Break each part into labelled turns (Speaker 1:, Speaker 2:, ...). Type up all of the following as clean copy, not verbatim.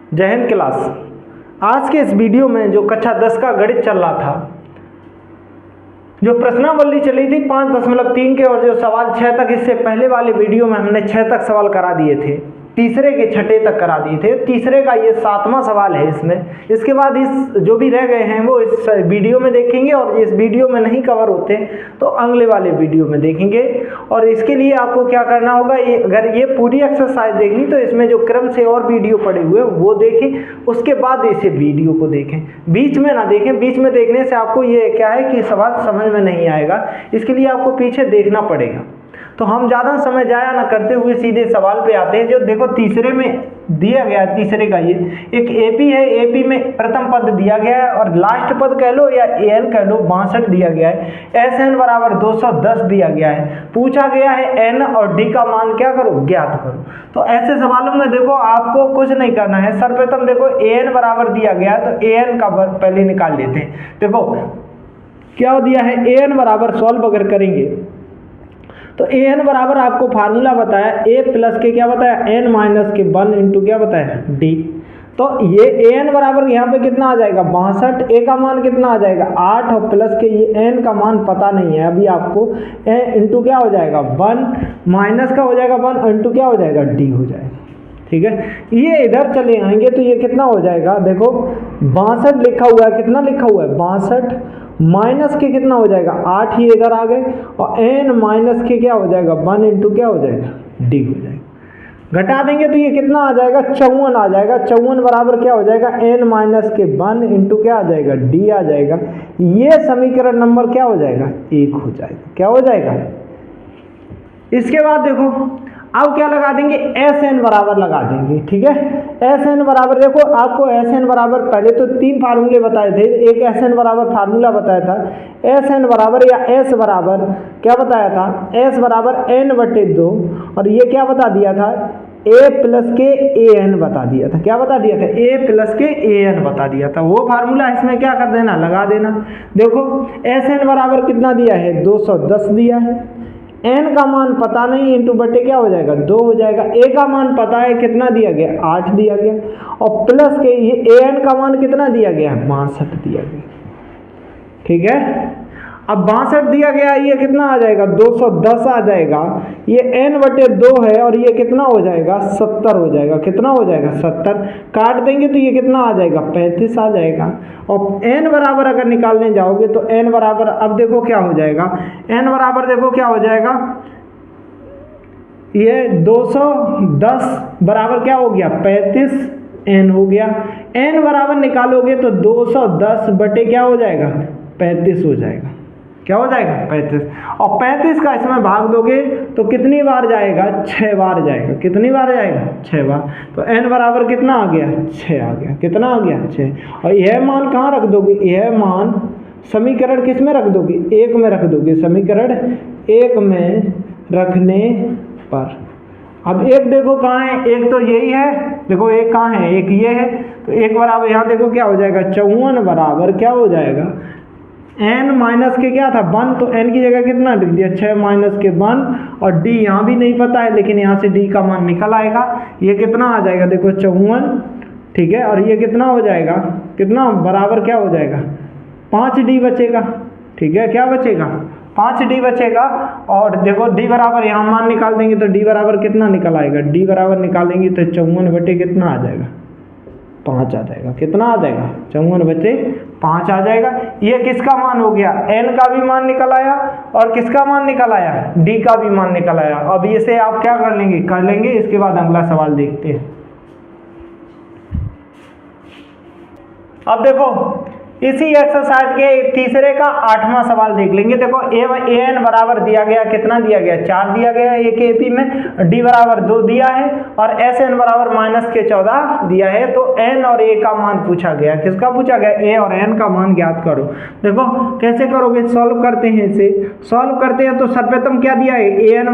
Speaker 1: जय हिंद क्लास। आज के इस वीडियो में जो कक्षा 10 का गणित चल रहा था, जो प्रश्नावली चली थी 5.3 के और जो सवाल 6 तक, इससे पहले वाले वीडियो में हमने 6 तक सवाल करा दिए थे, तीसरे के छठे तक करा दिए थे। तीसरे का ये 7वां सवाल है इसमें। इसके बाद इस जो भी रह गए हैं वो इस वीडियो में देखेंगे, और इस वीडियो में नहीं कवर होते तो अगले वाले वीडियो में देखेंगे। और इसके लिए आपको क्या करना होगा, अगर ये पूरी एक्सरसाइज देखनी तो इसमें जो क्रम से और वीडियो पड़े हुए हैं वो देखें, उसके बाद इसे वीडियो को देखें, बीच में ना देखें। बीच में देखने से आपको ये क्या है कि सवाल समझ में नहीं आएगा, इसके लिए आपको पीछे देखना पड़ेगा। तो हम ज़्यादा समय जाया ना करते हुए सीधे सवाल पे आते हैं। जो देखो तीसरे में दिया गया है, तीसरे का ये एक एपी है। एपी में प्रथम पद दिया गया है और लास्ट पद कह लो या एन कह लो, 62 दिया गया है। एस एन बराबर 210 दिया गया है। पूछा गया है एन और डी का मान क्या करो, ज्ञात करो। तो ऐसे सवालों में देखो आपको कुछ नहीं करना है। सर्वप्रथम देखो ए एन बराबर दिया गया है तो ए एन का पहले निकाल लेते हैं। देखो क्या दिया है, ए एन बराबर सॉल्व अगर करेंगे तो ए एन बराबर आपको फार्मूला बताया, ए प्लस के क्या बताया, एन माइनस के 1 इंटू क्या बताया, डी। तो ये ए एन बराबर यहाँ पे कितना आ जाएगा, 62। ए का मान कितना आ जाएगा, 8, और प्लस के ये एन का मान पता नहीं है अभी आपको, ए इंटू क्या हो जाएगा 1, माइनस का हो जाएगा 1 इंटू क्या हो जाएगा, डी हो जाएगा। ठीक है, ये इधर चले आएंगे तो ये कितना हो जाएगा, देखो 62 लिखा हुआ है, कितना लिखा हुआ है 62, माइनस के कितना हो जाएगा 8, ये इधर आ गए, और एन माइनस के क्या हो जाएगा 1 इंटू क्या हो जाएगा, डी हो जाएगा। घटा देंगे तो ये कितना आ जाएगा, 54 आ जाएगा। 54 बराबर क्या हो जाएगा, एन माइनस के 1 इंटू क्या आ जाएगा, डी आ जाएगा। ये समीकरण नंबर क्या हो जाएगा, 1 हो जाएगा। क्या हो जाएगा, इसके बाद देखो अब क्या लगा देंगे, एस एन बराबर लगा देंगे। ठीक है, एस एन बराबर देखो आपको एस एन बराबर पहले तो 3 फार्मूले बताए थे। एक एस एन बराबर फार्मूला बताया था, एस एन बराबर या एस बराबर क्या बताया था, एस बराबर एन बटे 2, और ये क्या बता दिया था, ए प्लस के ए एन बता दिया था। क्या बता दिया था, ए प्लस के ए एन बता दिया था। वो फार्मूला इसमें क्या कर देना, लगा देना। देखो एस एन बराबर कितना दिया है, 210 दिया है। एन का मान पता नहीं, इंटू बटे क्या हो जाएगा 2 हो जाएगा। ए का मान पता है, कितना दिया गया 8 दिया गया, और प्लस के ये ए एन का मान कितना दिया गया 62 दिया गया। ठीक है, अब 62 दिया गया, ये कितना आ जाएगा 210 आ जाएगा। ये n बटे 2 है और ये कितना हो जाएगा 70 हो जाएगा। कितना हो जाएगा 70, काट देंगे तो ये कितना आ जाएगा 35 आ जाएगा। और n बराबर अगर निकालने जाओगे तो n बराबर अब देखो क्या हो जाएगा, n बराबर देखो क्या हो जाएगा, ये 210 बराबर क्या हो गया 35 n हो गया। n बराबर निकालोगे तो 210 बटे क्या हो जाएगा 35 हो जाएगा। क्या हो जाएगा 35, और 35 का इसमें भाग दोगे तो कितनी बार जाएगा, 6 बार जाएगा। कितनी बार जाएगा 6 बार। तो n बराबर कितना आ गया 6 आ गया। कितना आ गया 6। और यह मान कहाँ रख दोगे, यह मान समीकरण किस में रख दोगे, 1 में रख दोगे। समीकरण 1 में रखने पर अब एक देखो कहाँ है, एक तो यही है, देखो एक कहाँ है, एक ये है। तो 1 बराबर यहाँ देखो क्या हो जाएगा 54 बराबर क्या हो जाएगा, n माइनस के क्या था 1, तो n की जगह कितना लिख दिया 6 माइनस के 1, और d यहाँ भी नहीं पता है लेकिन यहाँ से d का मान निकल आएगा। ये कितना आ जाएगा देखो 54। ठीक है, और ये कितना हो जाएगा, कितना बराबर क्या हो जाएगा 5d बचेगा। ठीक है, क्या बचेगा 5d बचेगा। और देखो d बराबर यहाँ मान निकाल देंगे तो d बराबर कितना निकल आएगा, d बराबर निकालेंगे तो 54 बटे कितना आ जाएगा 5 आ जाएगा। कितना आ जाएगा 54 बचे 5 आ जाएगा। ये किसका मान हो गया, n का भी मान निकल आया और किसका मान निकल आया, d का भी मान निकल आया। अब इसे आप क्या कर लेंगे, इसके बाद अगला सवाल देखते हैं। अब देखो इसी एक्सरसाइज के तीसरे का 8वां सवाल देख लेंगे। देखो ए एन बराबर दिया गया, कितना दिया गया 4 दिया गया है एक एपी में, डी बराबर 2 दिया है, और एस एन बराबर माइनस के 14 दिया है। तो एन और ए का मान पूछा गया। किसका पूछा गया, ए और एन का मान ज्ञात करो। देखो कैसे करोगे, सॉल्व करते हैं। इसे सॉल्व करते हैं तो सर्वप्रथम क्या दिया है, ए एन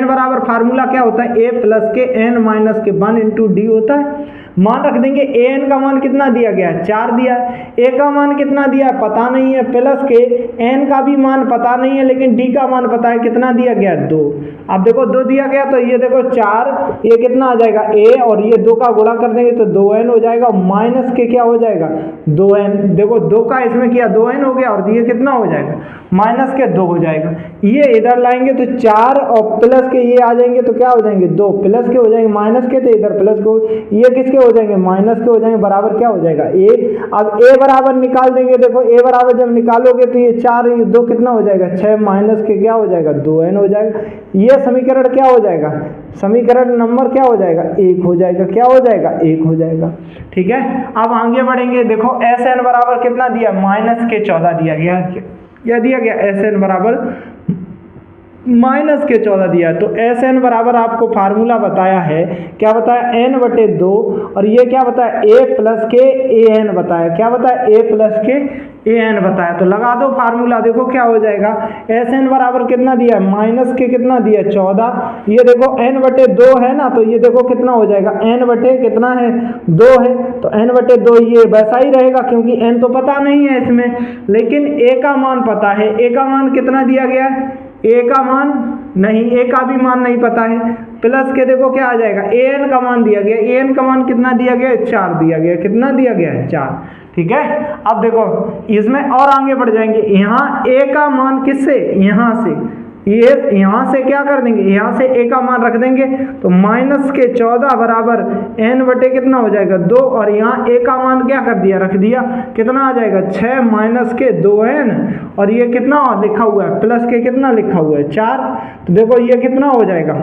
Speaker 1: बराबर फार्मूला क्या होता है, ए प्लस के एन माइनस के 1 इंटू डी होता है। मान रख देंगे ए एन का मान कितना दिया गया है 4 दिया है, ए का मान कितना दिया है पता नहीं है, प्लस के एन का भी मान पता नहीं है लेकिन डी का मान पता है, कितना दिया गया 2। अब देखो 2 दिया गया तो ये देखो 4, ये कितना आ जाएगा ए और ये 2 का गुणा कर देंगे तो 2n हो जाएगा, माइनस के क्या हो जाएगा 2n। देखो 2 का इसमें किया 2n हो गया और ये कितना हो जाएगा माइनस के 2 हो जाएगा। ये इधर लाएंगे तो 4 और प्लस के ये आ जाएंगे तो क्या हो जाएंगे 2, प्लस के हो जाएंगे माइनस के, तो इधर प्लस के, ये किसके हो जाएंगे माइनस के हो जाएंगे, बराबर क्या हो जाएगा ए। अब ए बराबर निकाल देंगे, देखो ए बराबर जब निकालोगे तो ये 4 ये 2 कितना हो जाएगा 6, माइनस के क्या हो जाएगा 2n हो जाएगा। ये समीकरण क्या हो जाएगा, समीकरण नंबर क्या हो जाएगा 1 हो जाएगा, क्या हो जाएगा 1 हो जाएगा। ठीक है, अब आगे बढ़ेंगे, देखो एस एन बराबर कितना दिया माइनस के 14 दिया गया, क्या दिया गया एस एन बराबर माइनस के 14 दिया है। तो एस एन बराबर आपको फार्मूला बताया है, क्या बताया n/2 और ये क्या बताया a प्लस के ए एन बताया, क्या बताया a प्लस के ए एन बताया। तो लगा दो फार्मूला, देखो क्या हो जाएगा एस एन बराबर कितना दिया है माइनस के कितना दिया है 14, ये देखो n/2 है ना, तो ये देखो कितना हो जाएगा n/ कितना है 2 है, तो n/2 ये वैसा ही रहेगा क्योंकि n तो पता नहीं है इसमें, लेकिन a का मान पता है। a का मान कितना दिया गया है, a का मान नहीं, a का भी मान नहीं पता है, प्लस के देखो क्या आ जाएगा an का मान दिया गया, an का मान कितना दिया गया है 4 दिया गया, कितना दिया गया है 4। ठीक है, अब देखो इसमें और आगे बढ़ जाएंगे, यहाँ a का मान किससे, यहाँ से, ये यहाँ से क्या कर देंगे, यहाँ से a का मान रख देंगे तो माइनस के 14 बराबर n/ कितना हो जाएगा 2 और यहाँ a का मान क्या कर दिया रख दिया, कितना आ जाएगा 6 माइनस के 2n और ये कितना लिखा हुआ है प्लस के कितना लिखा हुआ है 4। तो देखो ये कितना हो जाएगा,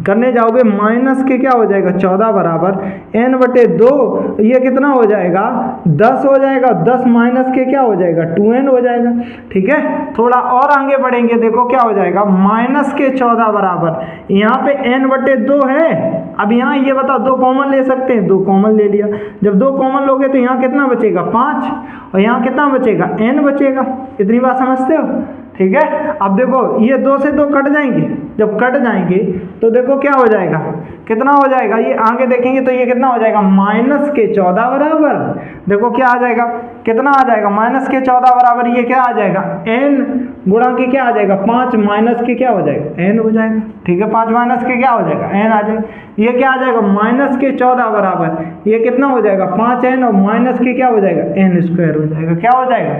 Speaker 1: करने जाओगे माइनस के क्या हो जाएगा 14 बराबर n/2, ये कितना हो जाएगा 10 हो जाएगा, 10 माइनस के क्या हो जाएगा 2n हो जाएगा। ठीक है, थोड़ा और आगे बढ़ेंगे, देखो क्या हो जाएगा माइनस के 14 बराबर यहाँ पे n/2 है। अब यहाँ ये बताओ 2 कॉमन ले सकते हैं, 2 कॉमन ले लिया, जब 2 कॉमन लोगे तो यहाँ कितना बचेगा 5 और यहाँ कितना बचेगा n बचेगा। इतनी बात समझते हो। ठीक है, अब देखो ये 2 से 2 कट जाएंगे, जब कट जाएंगे तो देखो क्या हो जाएगा, कितना हो जाएगा, ये आगे देखेंगे तो ये कितना हो जाएगा माइनस के 14 बराबर, देखो क्या आ जाएगा, कितना आ जाएगा माइनस के 14 बराबर ये क्या आ जाएगा n गुणा के क्या आ जाएगा 5 माइनस के क्या हो जाएगा n हो जाएगा। ठीक है, 5 माइनस के क्या हो जाएगा n आ जाएगा, ये क्या आ जाएगा माइनस के 14 बराबर ये कितना हो जाएगा 5n और माइनस के क्या हो जाएगा n² हो जाएगा, क्या हो जाएगा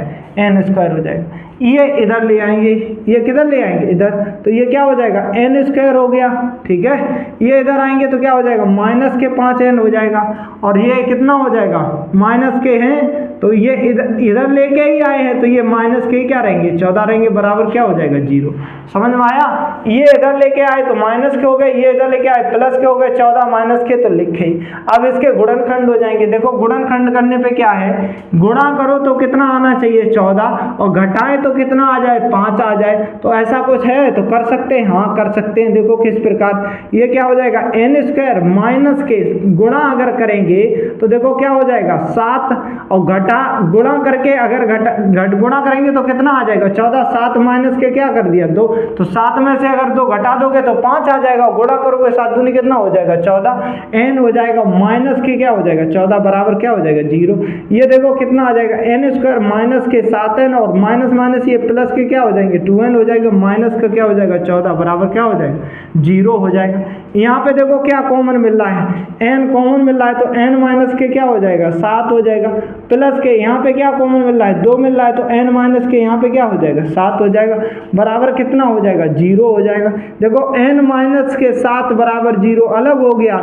Speaker 1: n² हो जाएगा। ये इधर ले आएंगे, ये किधर ले आएंगे इधर, तो ये क्या हो जाएगा n² हो गया। ठीक है, ये इधर आएंगे तो क्या हो जाएगा माइनस के 5n हो जाएगा और ये कितना हो जाएगा माइनस के हैं तो ये इधर लेके ही आए हैं तो ये माइनस के क्या रहेंगे 14 रहेंगे, बराबर क्या हो जाएगा 0। समझ में आया, ये इधर लेके आए तो माइनस के हो गए, ये इधर लेके आए प्लस के हो गए, 14 माइनस के तो लिखे ही। अब इसके गुणनखंड हो जाएंगे, देखो गुणनखंड करने पे क्या है, गुणा करो तो कितना आना चाहिए 14 और घटाएं तो कितना आ जाए 5 आ जाए, तो ऐसा कुछ है तो कर सकते हैं, हाँ कर सकते हैं। देखो किस प्रकार, ये क्या हो जाएगा n² माइनस के गुणा अगर करेंगे तो देखो क्या हो जाएगा 7 और घटा गुणा करके अगर घट गुणा करेंगे तो कितना आ जाएगा 14, 7 माइनस के क्या कर दिया 2, तो 7 में से अगर 2 घटा दोगे तो 5 आ जाएगा, गुणा करोगे 7 दूनी कितना हो जाएगा 14 n हो जाएगा, माइनस के क्या हो जाएगा 14 बराबर क्या हो जाएगा 0। ये देखो कितना आ जाएगा n² माइनस के 7n और माइनस माइनस ये प्लस के क्या हो जाएंगे 2n हो जाएगा, माइनस का क्या हो जाएगा 14 बराबर क्या हो जाएगा 0 हो जाएगा। यहाँ पे देखो क्या कॉमन मिल रहा है, n कॉमन मिल रहा है तो n माइनस के क्या हो जाएगा 7 हो जाएगा, प्लस के यहाँ पे क्या कॉमन मिल रहा है 2 मिल रहा है तो n माइनस के यहाँ पे क्या हो जाएगा 7 हो जाएगा, बराबर कितना हो जाएगा 0 हो जाएगा। देखो n माइनस के 7 बराबर 0 अलग हो गया,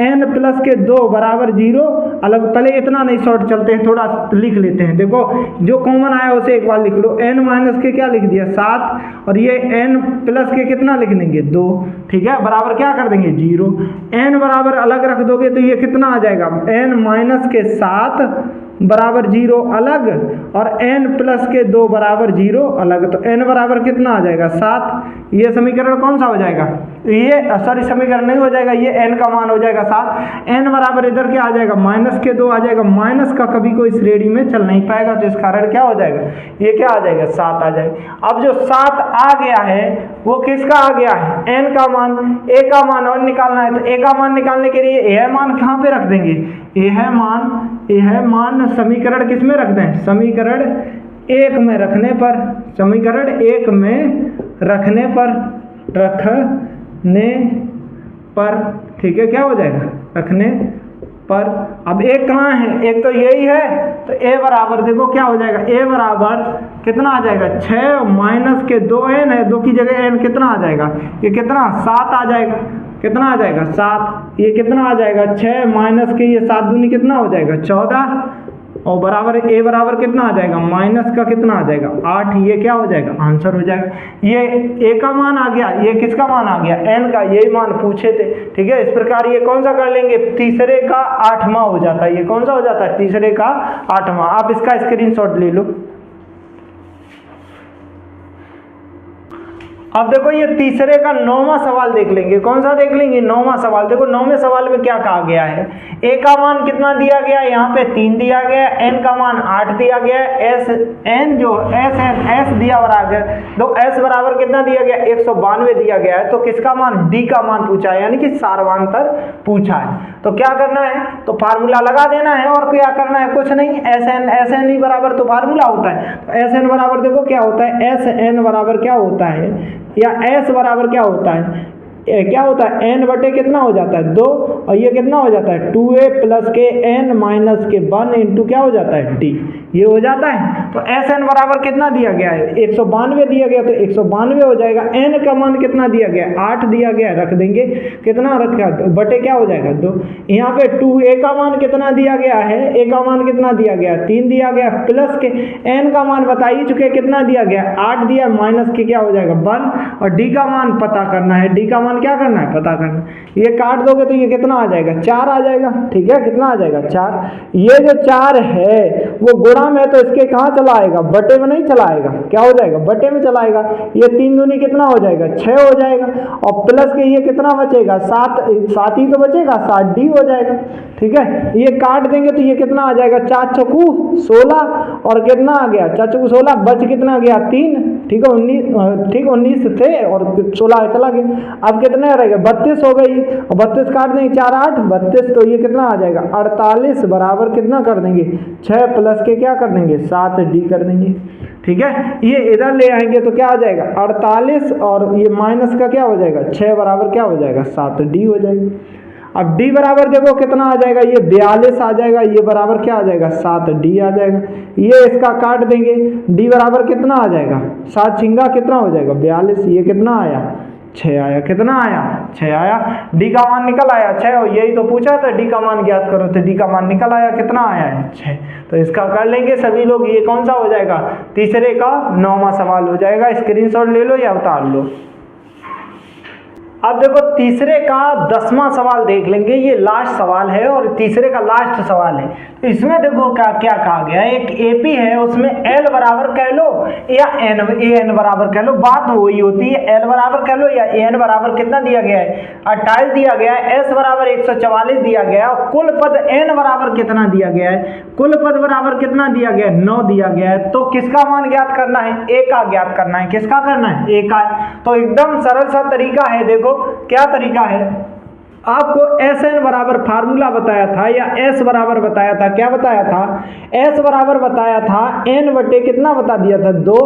Speaker 1: n प्लस के 2 बराबर 0 अलग। पहले इतना नहीं शॉर्ट चलते हैं, थोड़ा लिख लेते हैं। देखो जो कॉमन आया उसे एक बार लिख लो, n माइनस के क्या लिख दिया 7 और ये n प्लस के कितना लिख देंगे 2। ठीक है, बराबर क्या कर देंगे 0। n बराबर अलग रख दोगे तो ये कितना आ जाएगा n माइनस के 7 बराबर 0 अलग और n प्लस के 2 बराबर 0 अलग, तो n बराबर कितना आ जाएगा 7। ये समीकरण कौन सा हो जाएगा, ये सॉरी समीकरण नहीं हो जाएगा, ये n का मान हो जाएगा 7। n बराबर इधर क्या आ जाएगा, -2 आ जाएगा। माइनस का कभी कोई श्रेणी में चल नहीं पाएगा, तो इस कारण क्या हो जाएगा, ये क्या आ जाएगा, 7 आ जाएगा। अब जो 7 आ गया है वो किसका आ गया है, n का मान। a का मान और निकालना है, तो a का मान निकालने के लिए यह मान कहाँ पे रख देंगे, यह मान समीकरण किस में रख दें, समीकरण 1 में रखने पर, समीकरण 1 में रखने पर ठीक है, क्या हो जाएगा, रखने पर। अब एक कहाँ है, एक तो यही है, तो a बराबर देखो क्या हो जाएगा, a बराबर कितना आ जाएगा, 6 माइनस के 2n है, 2 की जगह n कितना आ जाएगा, ये कितना 7 आ जाएगा, कितना आ जाएगा 7, ये कितना आ जाएगा 6 माइनस के ये 7 दूनी कितना हो जाएगा 14, और बराबर a बराबर कितना आ जाएगा, माइनस का कितना आ जाएगा 8, ये क्या हो जाएगा, आंसर हो जाएगा। ये a का मान आ गया, ये किसका मान आ गया, n का, यही मान पूछे थे। ठीक है, इस प्रकार ये कौन सा कर लेंगे, तीसरे का 8वां हो जाता है, ये कौन सा हो जाता है, तीसरे का 8वां। आप इसका स्क्रीनशॉट ले लो। अब देखो ये तीसरे का 9वां सवाल देख लेंगे, कौन सा देख लेंगे, 9वां सवाल। देखो 9वें सवाल में क्या कहा गया है, a का मान कितना दिया गया है, यहाँ पे 3 दिया गया है, n का मान 8 दिया गया है, s दिया बराबर, तो s बराबर कितना दिया गया, 192 दिया गया है। तो किसका मान, d का मान पूछा है, यानी कि सारवांतर पूछा है। तो क्या करना है, तो फार्मूला लगा देना है, और क्या करना है, कुछ नहीं, sn ही बराबर तो फार्मूला होता है। तो sn बराबर देखो क्या होता है, sn बराबर क्या होता है, या s बराबर क्या होता है, क्या होता है, n बटे कितना हो जाता है 2, और ये कितना हो जाता है 2a प्लस के n माइनस के 1 इंटू क्या हो जाता है d, ये हो जाता है। तो sn बराबर कितना दिया गया है, 192 दिया गया, तो 192 हो जाएगा। n का मान कितना दिया गया, 8 दिया गया, रख देंगे, कितना रखा, बटे क्या हो जाएगा 2। यहाँ पे 2a का मान कितना दिया गया है, a का मान कितना दिया गया, 3 दिया गया, प्लस के n का मान बता ही चुके कितना दिया गया, 8 दिया, माइनस के क्या हो जाएगा 1, और d का मान पता करना है, d का मान क्या करना है, पता करना। ये काट दोगे तो ये कितना आ जाएगा, 4 आ जाएगा। ठीक है, कितना आ जाएगा 4। ये जो 4 है वो गुणा में, तो इसके कहाँ चला आएगा, बटे में नहीं चला आएगा, क्या हो जाएगा, बटे में चला आएगा। ये 3 दूनी कितना हो जाएगा 6 हो जाएगा, और प्लस के ये कितना बचेगा 7 ही तो बचेगा, 7d हो जाएगा। ठीक है, ये काट देंगे तो ये कितना आ जाएगा, 4 चौकू 16, और कितना आ गया 4 चौकू 16, बच कितना गया 3। ठीक है, 19 थे और 16 चला गया। अब कितने रहेगा, 32 हो गई, और 32 काट देंगे, 4 8 32, तो ये कितना आ जाएगा 48 बराबर कितना कर देंगे 6 प्लस के क्या कर देंगे 7d कर देंगे। ठीक है, ये इधर ले आएंगे तो क्या आ जाएगा 48, और ये माइनस का क्या हो जाएगा 6 बराबर क्या हो जाएगा 7d हो जाएगा। अब d बराबर देखो कितना आ जाएगा, ये 42 आ जाएगा, ये बराबर क्या आ जाएगा 7d आ जाएगा। ये इसका काट देंगे, d बराबर कितना आ जाएगा, 7 छिंगा कितना हो जाएगा 42, ये कितना आया 6 आया, कितना आया 6 आया। d का मान निकल आया 6, और यही तो पूछा था, d का मान ज्ञात करो, तो d का मान निकल आया, कितना आया है 6। तो इसका कर लेंगे सभी लोग, ये कौन सा हो जाएगा, तीसरे का 9वां सवाल हो जाएगा। स्क्रीनशॉट ले लो या उतार लो। अब देखो तीसरे का 10वां सवाल देख लेंगे, ये लास्ट सवाल है और तीसरे का लास्ट सवाल है। तो इसमें देखो क्या क्या कहा गया, एक एपी है, उसमें एल बराबर कह लो या एन बराबर कह लो, बात वही होती है, एल बराबर कह लो या एन बराबर कितना दिया गया है 28 दिया गया है, एस बराबर 144 दिया गया है, और कुल पद एन बराबर कितना दिया गया है, कुल पद बराबर कितना दिया गया है 9 दिया गया है। तो किसका मान ज्ञात करना है, ए का ज्ञात करना है, किसका करना है ए का। तो एकदम सरल सा तरीका है, देखो क्या तरीका है, आपको Sn बराबर फार्मूला बताया था या S बराबर बताया था, क्या बताया था, S बराबर बताया था n बटे कितना बता दिया था 2,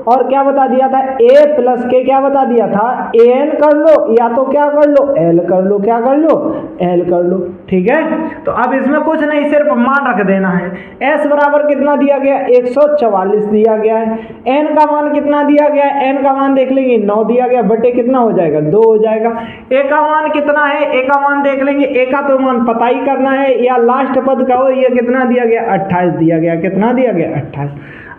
Speaker 1: और क्या बता दिया था a प्लस के क्या बता दिया था an कर लो, या तो क्या कर लो l कर लो, क्या कर लो l कर लो। ठीक है, तो अब इसमें कुछ नहीं, सिर्फ मान रख देना है। S बराबर कितना दिया गया 144 दिया गया है, n का मान कितना दिया गया है, n का मान देख लेंगे 9 दिया गया, बटे कितना हो जाएगा 2 हो जाएगा। a का मान कितना है, a का मान देख लेंगे, ए का तो मान पता ही करना है, या लास्ट पद का हो, ये कितना दिया गया 28 दिया गया, कितना दिया गया 28।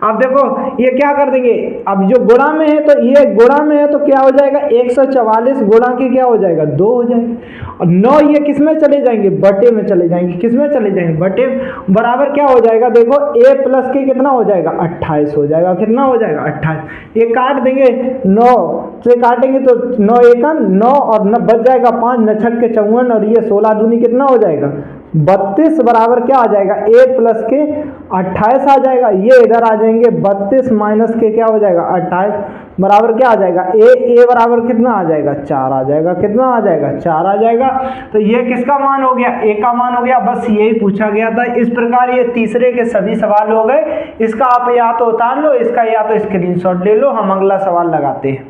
Speaker 1: अब देखो ये क्या कर देंगे, अब जो गुणा में है तो ये गुणा में है तो क्या हो जाएगा 144 गुणा के क्या हो जाएगा 2 हो जाएगा, और 9 ये किस में चले जाएंगे बटे में चले जाएंगे, किस में चले जाएंगे बटे, बराबर क्या हो जाएगा देखो a प्लस के कितना हो जाएगा 28 हो जाएगा, कितना हो जाएगा 28, ये काट देंगे 9 से काटेंगे तो 9 एकम 9 और 9 बच जाएगा 5 9 छक के 54 और ये 16 दूनी कितना हो जाएगा 32 बराबर क्या आ जाएगा a प्लस के 28 आ जाएगा, ये इधर आ जाएंगे 32 माइनस के क्या हो जाएगा 28 बराबर क्या आ जाएगा a बराबर कितना आ जाएगा 4 आ जाएगा, कितना आ जाएगा 4 आ जाएगा। तो ये किसका मान हो गया a का मान हो गया, बस यही पूछा गया था। इस प्रकार ये तीसरे के सभी सवाल हो गए, इसका आप या तो उतार लो, इसका या तो स्क्रीनशॉट ले लो। हम अगला सवाल लगाते हैं।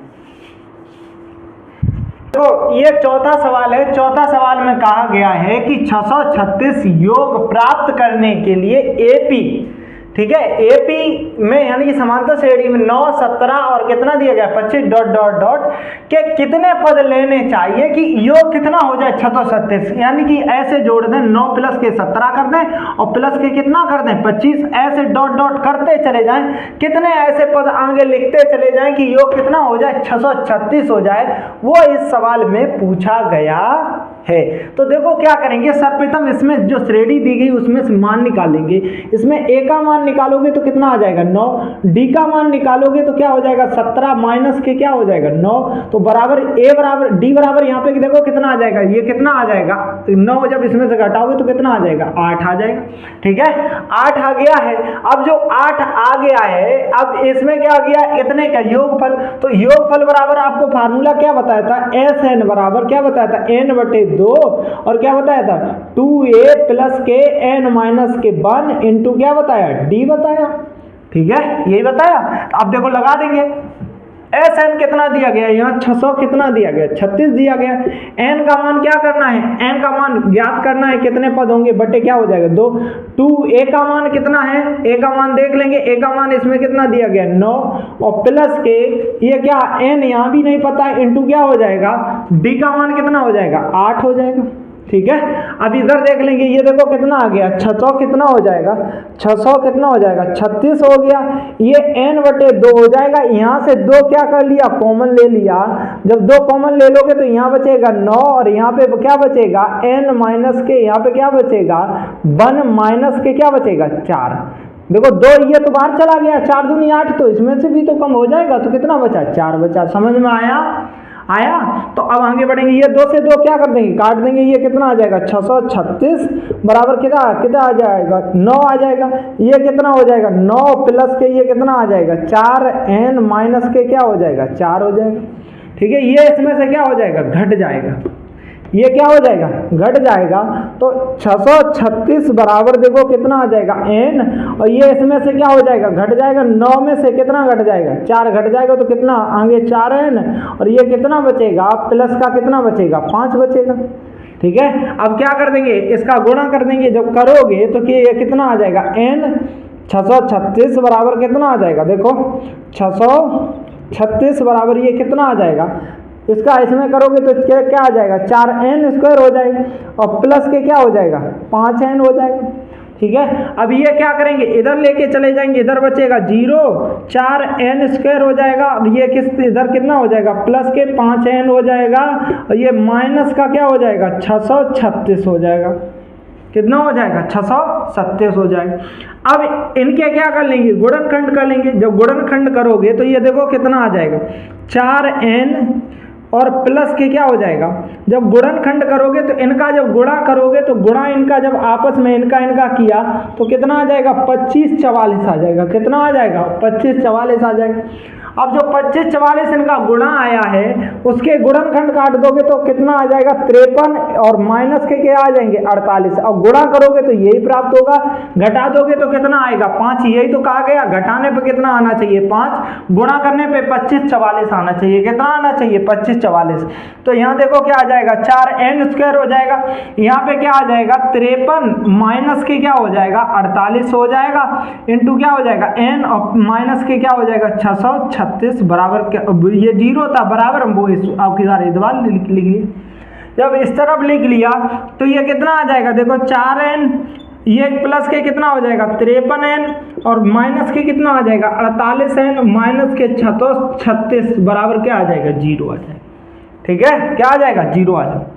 Speaker 1: तो ये चौथा सवाल है। चौथा सवाल में कहा गया है कि 636 योग प्राप्त करने के लिए एपी, ठीक है, एपी में यानी कि समांतर श्रेणी में 9 17 और कितना दिया गया 25 डॉट डॉट डॉट के कितने पद लेने चाहिए कि योग कितना हो जाए 636, यानी कि ऐसे जोड़ दें 9 प्लस के 17 कर दें और प्लस के कितना कर दें 25, ऐसे डॉट डॉट करते चले जाएं, कितने ऐसे पद आगे लिखते चले जाएं कि योग कितना हो जाए 636 हो जाए, वो इस सवाल में पूछा गया है। तो देखो क्या करेंगे, सर्वप्रथम इसमें जो श्रेणी दी गई उसमें से मान निकालेंगे। इसमें a का मान निकालोगे तो कितना आ जाएगा 9, d का मान निकालोगे तो क्या हो जाएगा 17 माइनस के क्या हो जाएगा 9, तो बराबर a बराबर d बराबर यहाँ पे देखो कितना आ जाएगा, ये कितना आ जाएगा 9, जब इसमें से घटाओगे तो कितना आ जाएगा 8 आ जाएगा, ठीक है 8 आ गया है। अब जो 8 आ गया है, अब इसमें क्या आ गया इतने का योगफल, तो योगफल बराबर आपको फार्मूला क्या बताया था SN बराबर क्या बताया था n बटे 2 और क्या बताया था 2a प्लस के n माइनस के 1 इंटू क्या बताया d बताया, ठीक है यही बताया। अब देखो लगा देंगे SN कितना दिया गया, यहाँ 600 कितना दिया गया 36 दिया गया, n का मान क्या करना है, n का मान ज्ञात करना है, कितने पद होंगे बटे क्या हो जाएगा 2, 2a का मान कितना है, a का मान देख लेंगे, a का मान इसमें कितना दिया गया 9 और प्लस के ये क्या n यहाँ भी नहीं पता है इंटू क्या हो जाएगा d का मान कितना हो जाएगा 8 हो जाएगा, ठीक है। अब इधर देख लेंगे, ये देखो कितना आ गया 600 कितना हो जाएगा 600 कितना हो जाएगा 36 हो गया, ये n बटे 2 हो जाएगा, यहाँ से 2 क्या कर लिया कॉमन ले लिया, जब 2 कॉमन ले लोगे तो यहाँ बचेगा 9 और यहाँ पे क्या बचेगा n माइनस के, यहाँ पे क्या बचेगा 1 माइनस के क्या बचेगा 4, देखो 2 ये तो बाहर चला गया, 4 दूनी 8, तो इसमें से भी तो कम हो जाएगा, तो कितना बचा 4 बचा, समझ में आया। तो अब आगे बढ़ेंगे, ये 2 से 2 क्या कर देंगे काट देंगे, ये कितना आ जाएगा 636 बराबर कितना कितना आ जाएगा 9 आ जाएगा, ये कितना हो जाएगा 9 प्लस के ये कितना आ जाएगा 4n माइनस के क्या हो जाएगा 4 हो जाएगा, ठीक है। ये इसमें से क्या हो जाएगा घट जाएगा, ये क्या हो जाएगा घट जाएगा, तो 636 बराबर देखो कितना आ जाएगा n और ये इसमें से क्या हो जाएगा घट जाएगा, 9 में से कितना घट जाएगा 4 घट जाएगा, तो कितना आगे 4n और ये कितना बचेगा प्लस का कितना बचेगा 5 बचेगा, ठीक है। अब क्या कर देंगे इसका गुणा कर देंगे, जब करोगे तो कि ये कितना आ जाएगा n 636 बराबर कितना आ जाएगा, देखो 636 बराबर ये कितना आ जाएगा, इसका इसमें करोगे तो क्या आ जाएगा 4n स्क्वायर हो जाएगा और प्लस के क्या हो जाएगा 5n हो जाएगा, ठीक है। अब ये क्या करेंगे इधर लेके चले जाएंगे, इधर बचेगा 0 4n स्क्वायर हो जाएगा और ये इधर कितना हो जाएगा प्लस के 5n हो जाएगा और ये माइनस का क्या हो जाएगा 636 हो जाएगा, कितना हो जाएगा 637 हो जाएगा। अब इनके क्या कर लेंगे गुणनखंड कर लेंगे, जब गुणनखंड करोगे तो ये देखो कितना आ जाएगा 4n और प्लस के क्या हो जाएगा, जब गुणनखंड करोगे तो इनका जब गुणा करोगे तो गुणा इनका जब आपस में इनका किया तो कितना आ जाएगा 25 44 आ जाएगा, कितना आ जाएगा 25 44 आ जाएगा। अब जो 25 44 इनका गुणा आया है उसके गुणनखंड काट दोगे तो कितना आ जाएगा 53 और माइनस के क्या आ जाएंगे 48, और गुणा करोगे तो यही प्राप्त होगा, घटा दोगे तो कितना आएगा 5, यही तो कहा गया घटाने पे कितना आना चाहिए 5, गुणा करने पे 25 44 आना चाहिए, कितना आना चाहिए 25 44। तो यहाँ देखो क्या आ जाएगा 4n स्क्वायर हो जाएगा, यहाँ पे क्या आ जाएगा 53 माइनस के क्या हो जाएगा 48 हो जाएगा इंटू क्या हो जाएगा n और माइनस के क्या हो जाएगा 636 बराबर ये 0 था बराबर वो आपकी सारे इधर लिख लिए, जब इस तरफ लिख लिया तो ये कितना आ जाएगा देखो 4n ये प्लस के कितना हो जाएगा 53n और माइनस के कितना आ जाएगा 48n माइनस के 36 बराबर क्या आ जाएगा 0 आ जाएगा। ठीक है, क्या आ जाएगा 0 आ जाएगा।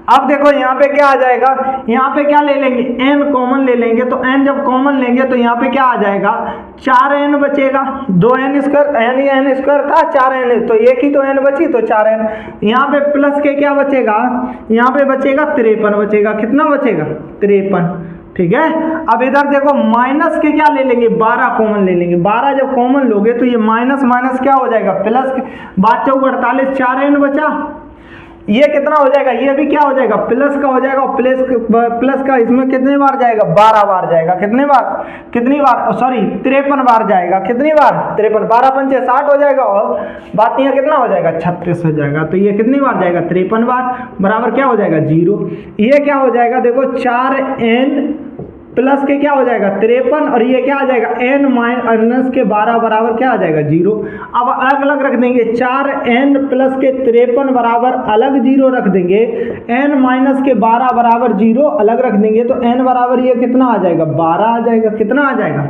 Speaker 1: अब देखो यहाँ पे क्या आ जाएगा, यहाँ पे क्या ले लेंगे n कॉमन ले लेंगे, तो n जब कॉमन लेंगे तो यहाँ पे क्या आ जाएगा 4n बचेगा, 2n स्क्वायर n स्क्वायर था 4n, तो एक ही तो n बची तो 4n। यहाँ पे प्लस के क्या बचेगा, यहाँ पे बचेगा 53 बचेगा, कितना बचेगा 53। ठीक है, अब इधर देखो माइनस के क्या ले लेंगे 12 कॉमन ले लेंगे, 12 जब कॉमन लोगे तो ये माइनस माइनस क्या हो जाएगा प्लस, 5 चौक 48 4n बचा, ये कितना हो जाएगा, ये भी क्या हो जाएगा प्लस का हो जाएगा, प्लस का इसमें कितने बार जाएगा 12 बार जाएगा, कितनी बार सॉरी 53 बार जाएगा, कितनी बार 53, 12 पंचे 60 हो जाएगा और बात यहाँ कितना हो जाएगा 36 हो जाएगा, तो ये कितनी बार जाएगा 53 बार बराबर क्या हो जाएगा 0। ये क्या हो जाएगा देखो 4n प्लस के क्या हो जाएगा 53 और ये क्या आ जाएगा n माइनस के 12 बराबर क्या आ जाएगा 0। अब अलग अलग रख देंगे, 4n प्लस के 53 बराबर अलग 0 रख देंगे, n माइनस के 12 बराबर 0 अलग रख देंगे, तो n बराबर ये कितना आ जाएगा 12 आ जाएगा, कितना आ जाएगा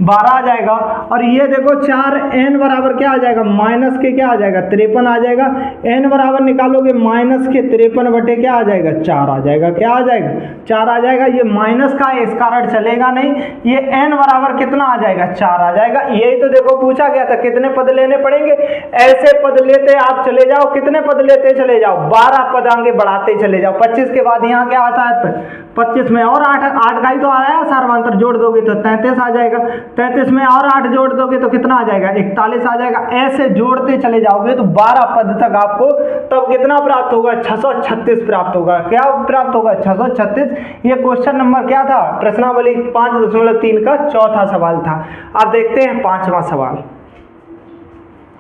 Speaker 1: 12 आ जाएगा। और ये देखो 4n बराबर क्या आ जाएगा माइनस के क्या आ जाएगा 53 आ जाएगा, n बराबर निकालोगे माइनस के 53 बटे क्या आ जाएगा 4 आ जाएगा, क्या आ जाएगा 4 आ जाएगा। ये माइनस का है इसका चलेगा नहीं, ये n बराबर कितना आ जाएगा 4 आ जाएगा। यही तो देखो पूछा गया था कितने पद लेने पड़ेंगे, ऐसे पद लेते आप चले जाओ, कितने पद लेते चले जाओ 12 पद आगे बढ़ाते चले जाओ। 25 के बाद यहाँ क्या आता है 25 में और 8 का ही तो आ रहा है सार्वधातुक, जोड़ दोगे तो 33 आ जाएगा, 33 में और 8 जोड़ दोगे तो कितना आ जाएगा 41 आ जाएगा। ऐसे जोड़ते चले जाओगे तो 12 पद तक आपको तब कितना प्राप्त होगा 636 प्राप्त होगा। क्या प्राप्त होगा 636। ये क्वेश्चन नंबर क्या था प्रश्नावली 5.3 का चौथा सवाल था। अब देखते हैं 5वां सवाल,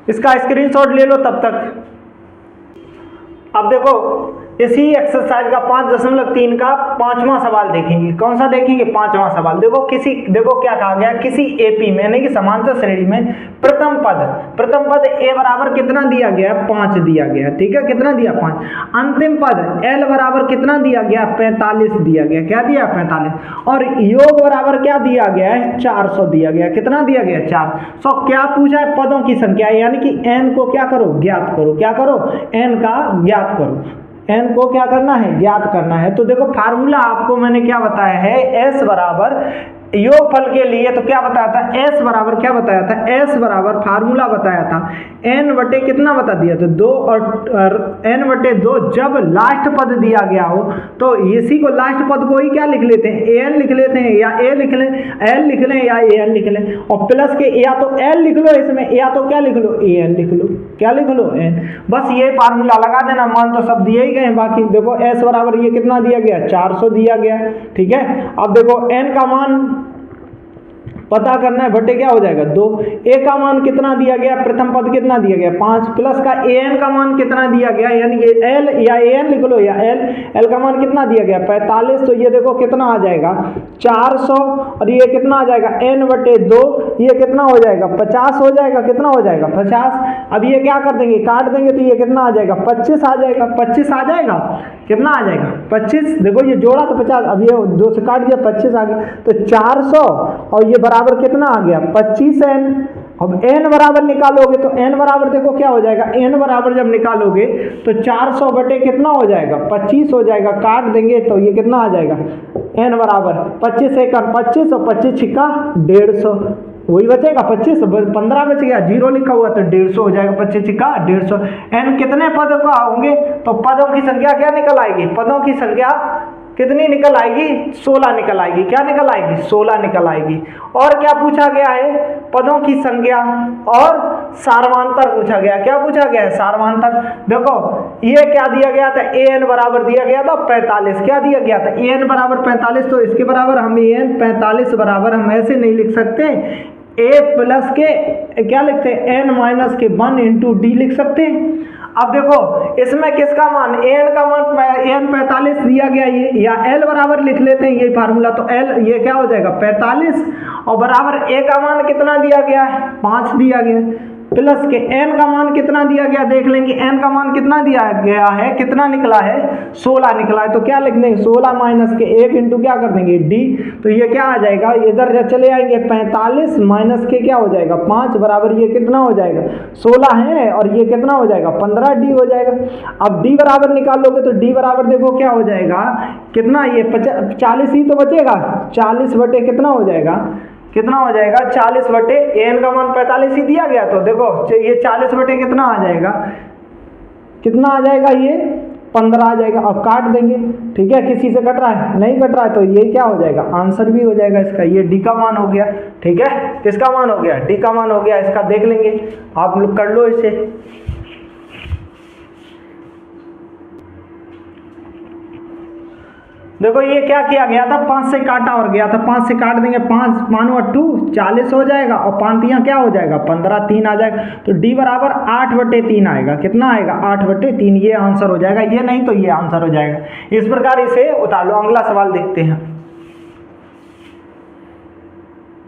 Speaker 1: इसका स्क्रीनशॉट ले लो तब तक। अब देखो इसी एक्सरसाइज का 5.3 का 5वां सवाल देखेंगे। कौन सा देखेंगे 5वां सवाल। देखो क्या कहा गया, किसी एपी में यानी कि समांतर श्रेणी में प्रथम पद ए बराबर कितना दिया गया 5 दिया गया, ठीक है कितना दिया 5। अंतिम पद एल बराबर कितना दिया गया 45 दिया गया, क्या दिया 45। और योग बराबर क्या दिया गया है 400 दिया गया, कितना दिया गया 400। क्या पूछा है पदों की संख्या, यानी कि एन को क्या करो ज्ञात करो, क्या करो एन का ज्ञात करो, n को क्या करना है ज्ञात करना है। तो देखो फार्मूला आपको मैंने क्या बताया है, s बराबर योगफल के लिए तो क्या बताया था s बराबर क्या बताया था, s बराबर फार्मूला बताया था n बटे कितना बता दिया तो 2 और n बटे 2 जब लास्ट पद दिया गया हो तो इसी को लास्ट पद को ही क्या लिख लेते हैं an लिख लेते हैं या a लिख लें, l लिख लें या an लिख लें। और प्लस के या तो l लिख लो इसमें या तो क्या लिख लो an लिख लो, क्या लिख लो n। बस ये फार्मूला लगा देना, मान तो सब दिए ही गए। बाकी देखो s बराबर ये कितना दिया गया 400 दिया गया, ठीक है। अब देखो n का मान पता करना है, बटे क्या हो जाएगा 2। ए का मान कितना दिया गया, प्रथम पद कितना दिया गया 5, प्लस का एन का मान कितना दिया गया, यानी कि एल या एन लिख लो या एल का मान कितना दिया गया 45। तो ये देखो कितना आ जाएगा 400 और ये कितना आ जाएगा n बटे 2, ये कितना हो जाएगा 50 हो जाएगा, कितना हो जाएगा 50। अब ये क्या कर देंगे काट देंगे तो ये कितना आ जाएगा 25 आ जाएगा, 25 आ जाएगा, कितना आ जाएगा 25। देखो ये जोड़ा तो 50, अब ये 2 से काट दिया 25 आ गया, तो 400 और ये बराबर कितना आ गया 25n। अब n बराबर निकालोगे तो n बराबर देखो क्या हो जाएगा, n बराबर जब निकालोगे तो 400 बटे कितना हो जाएगा 25 हो जाएगा, काट देंगे तो ये कितना आ जाएगा n बराबर 25 एक 25 और 25 छिक्का 150, वही बचेगा 25, 15 बच गया, 0 लिखा हुआ तो 150 हो जाएगा, 25 छिक्का 150। n कितने पद का होंगे तो पदों की संख्या क्या निकल आएगी, पदों की संख्या कितनी निकल आएगी 16 निकल आएगी, क्या निकल आएगी 16 निकल आएगी। और क्या पूछा गया है पदों की संख्या और सार्वधातुक पूछा गया, क्या पूछा गया है सार्वधातुक। देखो ये क्या दिया गया था an बराबर दिया गया था 45, क्या दिया गया था an बराबर 45, तो इसके बराबर हम an 45 बराबर हम ऐसे नहीं लिख सकते, a प्लस के क्या लिखते हैं n माइनस के 1 इंटू डी लिख सकते हैं। अब देखो इसमें किसका मान an का मान n 45 दिया गया, ये या l बराबर लिख लेते हैं ये फार्मूला, तो l ये क्या हो जाएगा 45 और बराबर a का मान कितना दिया गया है 5 दिया गया, प्लस के n का मान कितना दिया गया देख लेंगे। n का मान कितना दिया गया है, कितना निकला है, 16 निकला है। तो क्या लिख देंगे, 16 माइनस के 1 इंटू क्या कर देंगे d। तो ये क्या आ जाएगा, इधर चले आएंगे 45 माइनस के क्या हो जाएगा 5 बराबर ये कितना हो जाएगा 16 है और ये कितना हो जाएगा 15 d हो जाएगा। अब d बराबर निकाल लोगे तो d बराबर देखो क्या हो जाएगा, कितना ये 40 ही तो बचेगा, 40 बटे कितना हो जाएगा, कितना हो जाएगा 40 बटे n का मान 45 ही दिया गया। तो देखो ये 40 बटे कितना आ जाएगा, कितना आ जाएगा, ये 15 आ जाएगा। अब काट देंगे, ठीक है, किसी से कट रहा है, नहीं कट रहा है, तो ये क्या हो जाएगा, आंसर भी हो जाएगा इसका, ये डी का मान हो गया। ठीक है, किसका मान हो गया, डी का मान हो गया। इसका देख लेंगे, आप लोग कर लो इसे। देखो ये क्या किया गया था, 5 से काटा और गया था, 5 से काट देंगे, 5 5 2 40 हो जाएगा और 5 3 क्या हो जाएगा 15, 3 आ जाएगा। तो d बराबर 8 बटे 3 आएगा, कितना आएगा 8 बटे 3, ये आंसर हो जाएगा। ये नहीं तो ये आंसर हो जाएगा। इस प्रकार इसे उतार लो। अगला सवाल देखते हैं।